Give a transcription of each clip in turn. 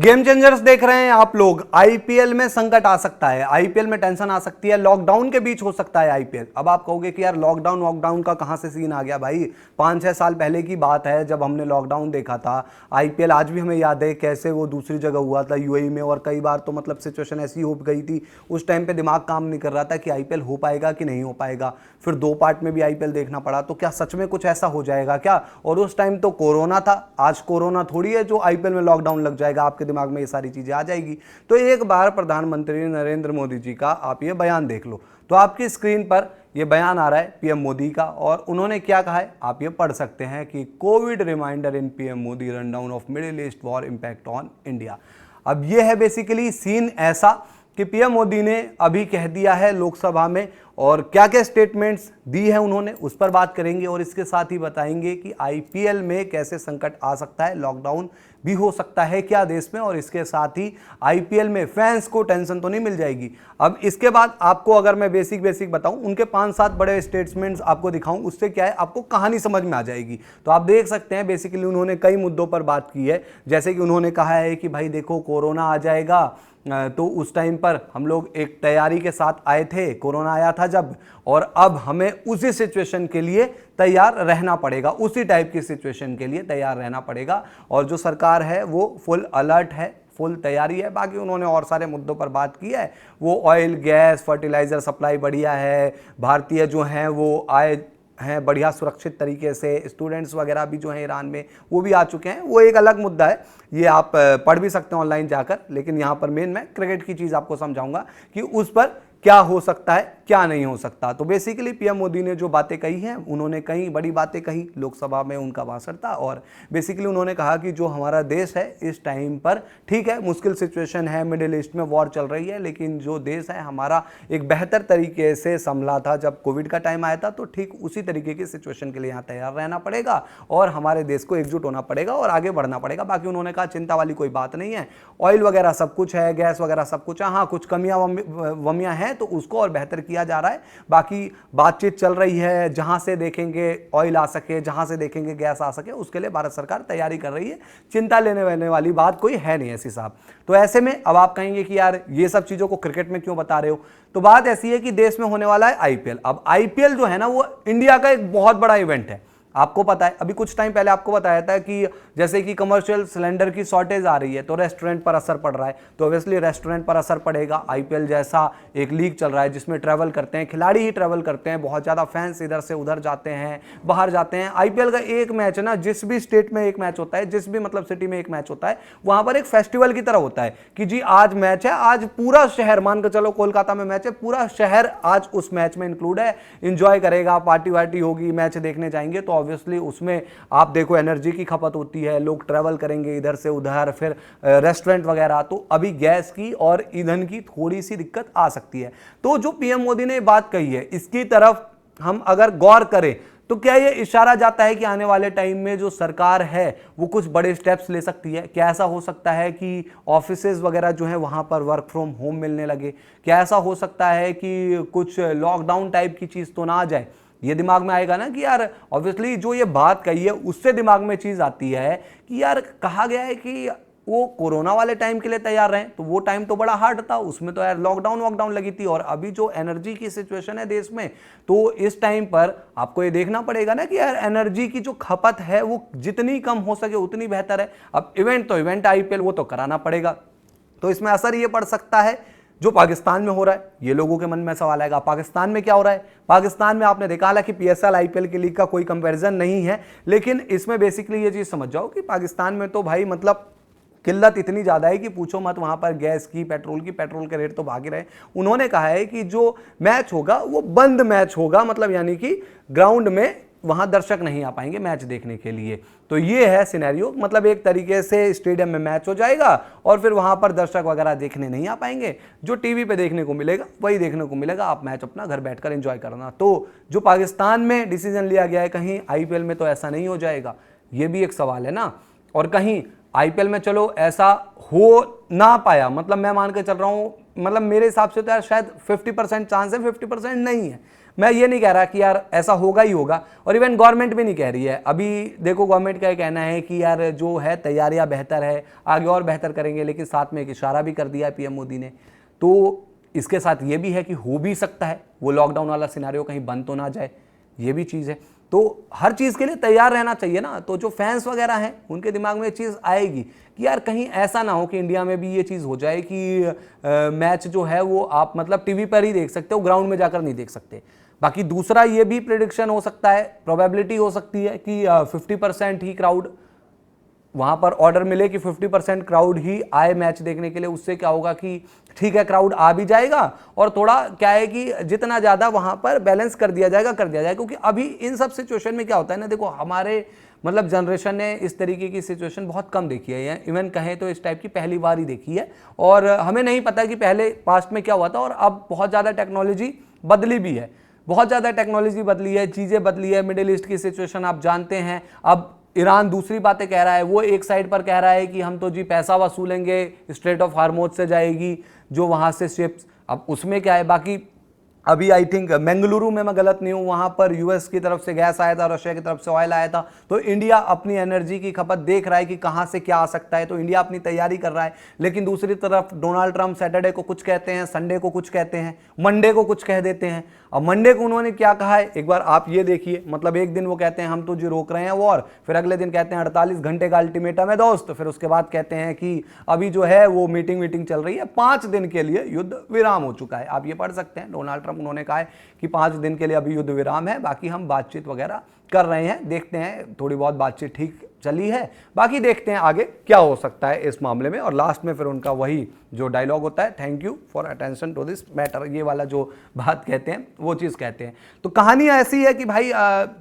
Game changers देख रहे हैं आप लोग। आईपीएल में संकट आ सकता है, आईपीएल में टेंशन आ सकती है, लॉकडाउन के बीच हो सकता है आईपीएल। अब आप कहोगे कि यार लॉकडाउन का कहां से सीन आ गया भाई, 5-6 साल पहले की बात है जब हमने लॉकडाउन देखा था। आईपीएल आज भी हमें याद है कैसे वो दूसरी जगह हुआ था यूएई में, और कई बार तो मतलब सिचुएशन ऐसी हो गई थी उस टाइम पे दिमाग काम नहीं कर रहा था कि आईपीएल हो पाएगा कि नहीं हो पाएगा। फिर 2 पार्ट में भी आईपीएल देखना पड़ा, तो क्या सच में कुछ ऐसा हो जाएगा क्या? और उस टाइम तो कोरोना था, आज कोरोना थोड़ी है जो आईपीएल में लॉकडाउन लग जाएगा, आपके दिमाग में ये सारी चीजें आ जाएगी। तो एक बार प्रधानमंत्री नरेंद्र मोदी जी का आप ये बयान देख लो। तो आपकी स्क्रीन पर ये बयान आ रहा है पीएम मोदी का, और उन्होंने क्या कहा है आप ये पढ़ सकते हैं कि covid reminder in PM Modi rundown of Middle East war impact on India. अब ये है बेसिकली सीन ऐसा कि पीएम मोदी ने अभी कह दिया है लोकसभा में, और क्या क्या स्टेटमेंट्स दी है उन्होंने उस पर बात करेंगे, और इसके साथ ही बताएंगे कि आईपीएल में कैसे संकट आ सकता है, लॉकडाउन भी हो सकता है क्या देश में, और इसके साथ ही आईपीएल में फैंस को टेंशन तो नहीं मिल जाएगी। अब इसके बाद आपको अगर मैं बेसिक बताऊं, उनके 5-7 बड़े स्टेटमेंट्स आपको दिखाऊं, उससे क्या है आपको कहानी समझ में आ जाएगी। तो आप देख सकते हैं बेसिकली उन्होंने कई मुद्दों पर बात की है, जैसे कि उन्होंने कहा है कि भाई देखो कोरोना आ जाएगा, तो उस टाइम पर हम लोग एक तैयारी के साथ आए थे, कोरोना आया था जब, और अब हमें उसी सिचुएशन के लिए तैयार रहना पड़ेगा, उसी टाइप की सिचुएशन के लिए तैयार रहना पड़ेगा, और जो सरकार है वो फुल अलर्ट है, फुल तैयारी है। बाकी उन्होंने और सारे मुद्दों पर बात की है, वो ऑयल गैस फर्टिलाइजर सप्लाई बढ़िया है, भारतीय जो हैं वो आए हैं बढ़िया सुरक्षित तरीके से, स्टूडेंट्स वगैरह भी जो हैं ईरान में वो भी आ चुके हैं, वो एक अलग मुद्दा है, ये आप पढ़ भी सकते हैं ऑनलाइन जाकर। लेकिन यहाँ पर मेन मैं क्रिकेट की चीज़ आपको समझाऊंगा कि उस पर क्या हो सकता है क्या नहीं हो सकता। तो बेसिकली पीएम मोदी ने जो बातें कही हैं, उन्होंने कई बड़ी बातें कही, लोकसभा में उनका भाषण था, और बेसिकली उन्होंने कहा कि जो हमारा देश है इस टाइम पर ठीक है मुश्किल सिचुएशन है, मिडिल ईस्ट में वॉर चल रही है, लेकिन जो देश है हमारा एक बेहतर तरीके से संभला था जब कोविड का टाइम आया था, तो ठीक उसी तरीके की सिचुएशन के लिए यहाँ तैयार रहना पड़ेगा, और हमारे देश को एकजुट होना पड़ेगा और आगे बढ़ना पड़ेगा। बाकी उन्होंने कहा चिंता वाली कोई बात नहीं है, ऑयल वगैरह सब कुछ है, गैस वगैरह सब कुछ है, हाँ कुछ कमियां वमियां हैं तो उसको और बेहतर किया जा रहा है। बाकी बातचीत चल रही है, जहां से देखेंगे ऑयल आ सके, जहां से देखेंगे गैस आ सके, उसके लिए भारत सरकार तैयारी कर रही है, चिंता लेने वाली बात कोई है नहीं ऐसी साहब। तो ऐसे में अब आप कहेंगे कि यार ये सब चीजों को क्रिकेट में क्यों बता रहे हो, तो बात ऐसी है कि देश में होने वाला है आईपीएल। अब आईपीएल जो है ना वो इंडिया का एक बहुत बड़ा इवेंट है, आपको पता है। अभी कुछ टाइम पहले आपको बताया था कि जैसे कि कमर्शियल सिलेंडर की शॉर्टेज आ रही है तो रेस्टोरेंट पर असर पड़ रहा है, तो ऑब्वियसली रेस्टोरेंट पर असर पड़ेगा। आईपीएल जैसा एक लीग चल रहा है जिसमें ट्रैवल करते हैं खिलाड़ी ही ट्रैवल करते हैं, बहुत ज़्यादा फैंस इधर से उधर जाते हैं, बाहर जाते हैं। आईपीएल का एक मैच है ना, जिस भी स्टेट में एक मैच होता है, जिस भी मतलब सिटी में एक मैच होता है, वहां पर एक फेस्टिवल की तरह होता है कि जी आज मैच है, आज पूरा शहर, मान कर चलो कोलकाता में मैच है, पूरा शहर आज उस मैच में इंक्लूड है, इंजॉय करेगा, पार्टी वार्टी होगी, मैच देखने जाएंगे। तो ऑब्वियसली उसमें आप देखो एनर्जी की खपत होती है, लोग ट्रैवल करेंगे इधर से उधर, फिर रेस्टोरेंट वगैरह, तो अभी गैस की और ईंधन की थोड़ी सी दिक्कत आ सकती है। तो जो पीएम मोदी ने बात कही है इसकी तरफ हम अगर गौर करें तो क्या ये इशारा जाता है कि आने वाले टाइम में जो सरकार है वो कुछ बड़े स्टेप्स ले सकती है? क्या ऐसा हो सकता है कि ऑफिसेज वगैरह जो है वहां पर वर्क फ्रॉम होम मिलने लगे? क्या ऐसा हो सकता है कि कुछ लॉकडाउन टाइप की चीज तो ना आ जाए? ये दिमाग में आएगा ना कि यार ऑब्वियसली जो ये बात कही है उससे दिमाग में चीज आती है कि यार कहा गया है कि वो कोरोना वाले टाइम के लिए तैयार रहें, तो वो टाइम तो बड़ा हार्ड था, उसमें तो यार लॉकडाउन लगी थी, और अभी जो एनर्जी की सिचुएशन है देश में, तो इस टाइम पर आपको ये देखना पड़ेगा ना कि यार एनर्जी की जो खपत है वो जितनी कम हो सके उतनी बेहतर है। अब इवेंट तो इवेंट आईपीएल वो तो कराना पड़ेगा, तो इसमें असर ये पड़ सकता है जो पाकिस्तान में हो रहा है। ये लोगों के मन में सवाल आएगा पाकिस्तान में क्या हो रहा है। पाकिस्तान में आपने देखा हालांकि पीएसएल आईपीएल की लीग का कोई कंपैरिजन नहीं है, लेकिन इसमें बेसिकली ये चीज समझ जाओ कि पाकिस्तान में तो भाई मतलब किल्लत इतनी ज्यादा है कि पूछो मत। वहां पर गैस की, पेट्रोल के रेट तो भाग ही रहे। उन्होंने कहा है कि जो मैच होगा वो बंद मैच होगा, मतलब यानी कि ग्राउंड में वहां दर्शक नहीं आ पाएंगे मैच देखने के लिए। तो ये है सिनेरियो, मतलब एक तरीके से स्टेडियम में मैच हो जाएगा और फिर वहां पर दर्शक वगैरह देखने नहीं आ पाएंगे, जो टीवी पे देखने को मिलेगा वही देखने को मिलेगा, आप मैच अपना घर बैठकर एंजॉय करना। तो जो पाकिस्तान में डिसीजन लिया गया है, कहीं आईपीएल में तो ऐसा नहीं हो जाएगा, ये भी एक सवाल है ना। और कहीं आईपीएल में चलो ऐसा हो ना पाया, मतलब मैं मान के चल रहा हूं, मतलब मेरे हिसाब से तो यार शायद 50% चांस है, 50% नहीं है। मैं ये नहीं कह रहा कि यार ऐसा होगा ही होगा, और इवन गवर्नमेंट भी नहीं कह रही है। अभी देखो गवर्नमेंट का ये कहना है कि यार जो है तैयारियां बेहतर है, आगे और बेहतर करेंगे, लेकिन साथ में एक इशारा भी कर दिया है पीएम मोदी ने। तो इसके साथ ये भी है कि हो भी सकता है वो लॉकडाउन वाला सिनेरियो कहीं बंद तो ना जाए, ये भी चीज़ है। तो हर चीज़ के लिए तैयार रहना चाहिए ना। तो जो फैंस वगैरह हैं उनके दिमाग में ये चीज़ आएगी कि यार कहीं ऐसा ना हो कि इंडिया में भी ये चीज़ हो जाए कि मैच जो है वो आप मतलब टीवी पर ही देख सकते हो, ग्राउंड में जाकर नहीं देख सकते। बाकी दूसरा ये भी प्रेडिक्शन हो सकता है, प्रोबेबिलिटी हो सकती है कि 50% ही क्राउड वहां पर ऑर्डर मिले कि 50% क्राउड ही आए मैच देखने के लिए। उससे क्या होगा कि ठीक है क्राउड आ भी जाएगा और थोड़ा क्या है कि जितना ज़्यादा वहां पर बैलेंस कर दिया जाएगा क्योंकि अभी इन सब सिचुएशन में क्या होता है ना, देखो हमारे मतलब जनरेशन ने इस तरीके की सिचुएशन बहुत कम देखी है, इवन कहें तो इस टाइप की पहली बार ही देखी है। और हमें नहीं पता कि पहले पास्ट में क्या हुआ था, और अब बहुत ज़्यादा टेक्नोलॉजी बदली भी है, बहुत ज़्यादा टेक्नोलॉजी बदली है, चीज़ें बदली है। मिडिल ईस्ट की सिचुएशन आप जानते हैं। अब ईरान दूसरी बातें कह रहा है, वो एक साइड पर कह रहा है कि हम तो जी पैसा वसूलेंगे, स्ट्रेट ऑफ हार्मोज से जाएगी जो वहाँ से शिप्स। अब उसमें क्या है, बाकी अभी आई थिंक बेंगलुरु में मैं गलत नहीं हूँ, वहाँ पर यूएस की तरफ से गैस आया था, रशिया की तरफ से ऑयल आया था। तो इंडिया अपनी एनर्जी की खपत देख रहा है कि कहाँ से क्या आ सकता है, तो इंडिया अपनी तैयारी कर रहा है। लेकिन दूसरी तरफ डोनाल्ड ट्रंप सैटरडे को कुछ कहते हैं, संडे को कुछ कहते हैं, मंडे को कुछ कह देते हैं। अब मंडे को उन्होंने क्या कहा है एक बार आप ये देखिए, मतलब एक दिन वो कहते हैं हम तो जी रोक रहे हैं वॉर, फिर अगले दिन कहते हैं 48 घंटे का अल्टीमेटम है दोस्त, फिर उसके बाद कहते हैं कि अभी जो है वो मीटिंग चल रही है, 5 दिन के लिए युद्ध विराम हो चुका है। आप ये पढ़ सकते हैं, डोनाल्ड ट्रंप उन्होंने कहा है कि 5 दिन के लिए अभी युद्ध विराम है, बाकी हम बातचीत वगैरह कर रहे हैं, देखते हैं, थोड़ी बहुत बातचीत ठीक चली है, बाकी देखते हैं आगे क्या हो सकता है इस मामले में। और लास्ट में फिर उनका वही जो डायलॉग होता है, thank you for attention to this matter, ये वाला जो बात कहते हैं वो चीज़ कहते हैं। तो कहानी ऐसी है कि भाई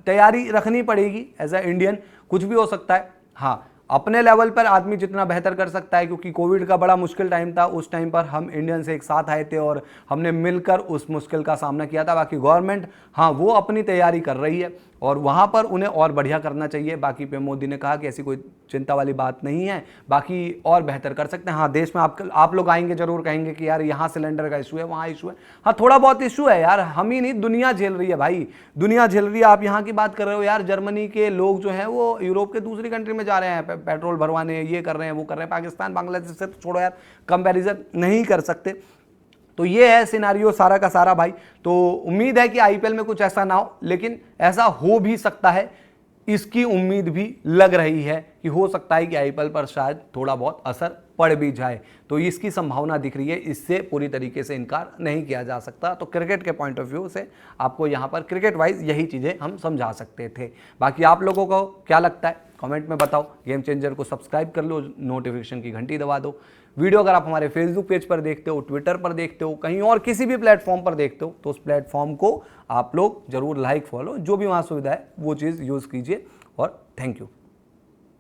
तैयारी रखनी पड़ेगी एज अ इंडियन, कुछ भी हो सकता है। हाँ, अपने लेवल पर आदमी जितना बेहतर कर सकता है, क्योंकि कोविड का बड़ा मुश्किल टाइम था, उस टाइम पर हम इंडियंस एक साथ आए थे और हमने मिलकर उस मुश्किल का सामना किया था। बाकी गवर्नमेंट हाँ वो अपनी तैयारी कर रही है और वहाँ पर उन्हें और बढ़िया करना चाहिए। बाकी पे मोदी ने कहा कि ऐसी कोई चिंता वाली बात नहीं है, बाकी और बेहतर कर सकते हैं। हाँ, देश में आप लोग आएंगे जरूर कहेंगे कि यार यहाँ सिलेंडर का इशू है, वहाँ इशू है। हाँ, थोड़ा बहुत इशू है यार, हम ही नहीं दुनिया झेल रही है भाई, दुनिया झेल रही है। आप यहाँ की बात कर रहे हो यार, जर्मनी के लोग जो हैं वो यूरोप के दूसरी कंट्री में जा रहे हैं पेट्रोल भरवाने, ये कर रहे हैं वो कर रहे हैं। पाकिस्तान बांग्लादेश से तो छोड़ो यार, कंपैरिजन नहीं कर सकते। तो ये है सिनारियो सारा का सारा भाई। तो उम्मीद है कि आईपीएल में कुछ ऐसा ना हो, लेकिन ऐसा हो भी सकता है, इसकी उम्मीद भी लग रही है कि हो सकता है कि आईपीएल पर शायद थोड़ा बहुत असर पड़ भी जाए। तो इसकी संभावना दिख रही है, इससे पूरी तरीके से इनकार नहीं किया जा सकता। तो क्रिकेट के पॉइंट ऑफ व्यू से आपको यहाँ पर क्रिकेट वाइज यही चीज़ें हम समझा सकते थे। बाकी आप लोगों को क्या लगता है कमेंट में बताओ। गेम चेंजर को सब्सक्राइब कर लो, नोटिफिकेशन की घंटी दबा दो। वीडियो अगर आप हमारे फेसबुक पेज पर देखते हो, ट्विटर पर देखते हो, कहीं और किसी भी प्लेटफॉर्म पर देखते हो, तो उस प्लेटफॉर्म को आप लोग जरूर लाइक फॉलो, जो भी वहाँ सुविधा है वो चीज़ यूज़ कीजिए। और थैंक यू।